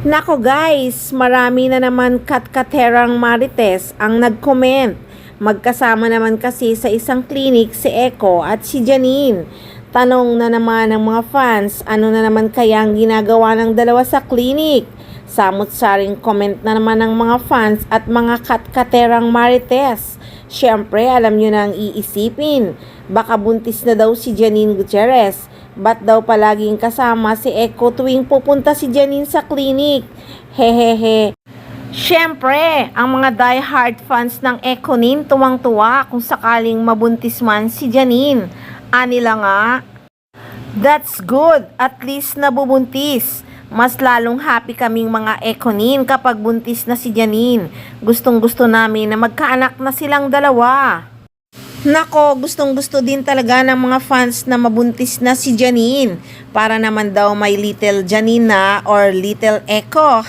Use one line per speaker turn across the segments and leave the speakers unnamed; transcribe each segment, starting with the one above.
Nako guys, marami na naman katkaterang marites ang nag-comment. Magkasama naman kasi sa isang clinic si Echo at si Janine. Tanong na naman ng mga fans, ano na naman kaya ang ginagawa ng dalawa sa clinic? Samot-saring comment na naman ng mga fans at mga katkaterang marites. Syempre, alam nyo na ang iisipin. Baka buntis na daw si Janine Gutierrez. Ba't daw palaging kasama si Echo tuwing pupunta si Janine sa clinic? Hehehe. Syempre, ang mga die-hard fans ng Echonin tuwang-tuwa kung sakaling mabuntis man si Janine. Anila nga, that's good, at least nabubuntis. Mas lalong happy kaming mga Echonin kapag buntis na si Janine. Gustong-gusto namin na magkaanak na silang dalawa. Nako, gustong-gusto din talaga ng mga fans na mabuntis na si Janine. Para naman daw may little Janine na or little Echo.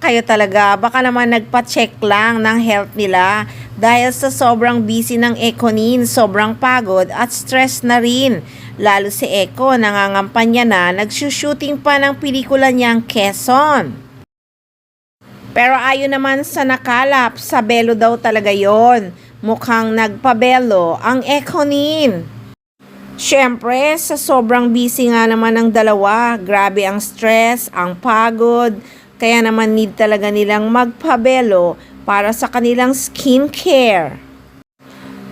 Kayo talaga, baka naman nagpa-check lang ng health nila. Dahil sa sobrang busy ng Echonin, sobrang pagod at stress na rin. Lalo si Echo, nangangampanya na, nagsushooting pa ng pelikula niyang Quezon. Pero ayon naman sa nakalap, sa belo daw talaga yon. Mukhang nagpabelo ang Echonin. Syempre, sa sobrang busy nga naman ng dalawa, grabe ang stress, ang pagod, kaya naman need talaga nilang magpabelo para sa kanilang skincare.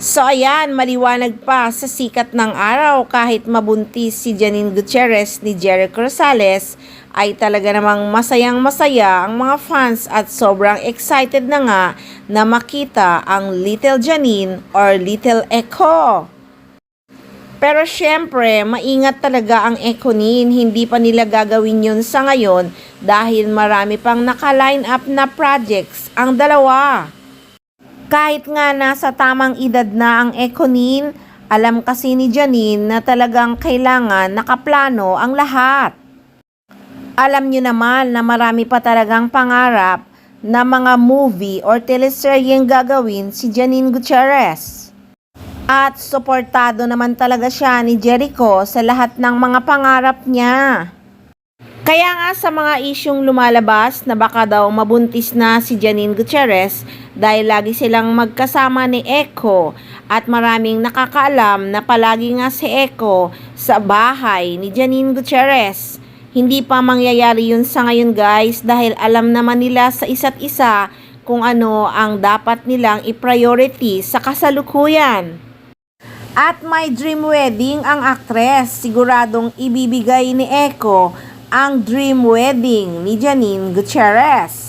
So ayan, maliwanag pa sa sikat ng araw kahit mabuntis si Janine Gutierrez ni Jericho Rosales, ay talaga namang masayang masaya ang mga fans at sobrang excited na nga na makita ang little Janine or little Echo. Pero syempre, maingat talaga ang Echonin, hindi pa nila gagawin yun sa ngayon dahil marami pang naka-line up na projects ang dalawa. Kahit nga nasa tamang edad na ang Echonin, alam kasi ni Janine na talagang kailangan nakaplano ang lahat. Alam nyo naman na marami pa talagang pangarap na mga movie or teleseryeng gagawin si Janine Gutierrez. At suportado naman talaga siya ni Jericho sa lahat ng mga pangarap niya. Kaya nga sa mga isyong lumalabas na baka daw mabuntis na si Janine Gutierrez dahil lagi silang magkasama ni Echo at maraming nakakaalam na palagi nga si Echo sa bahay ni Janine Gutierrez. Hindi pa mangyayari yun sa ngayon guys dahil alam naman nila sa isa't isa kung ano ang dapat nilang i-priority sa kasalukuyan. At may dream wedding ang aktres, siguradong ibibigay ni Echo ang dream wedding ni Janine Gutierrez.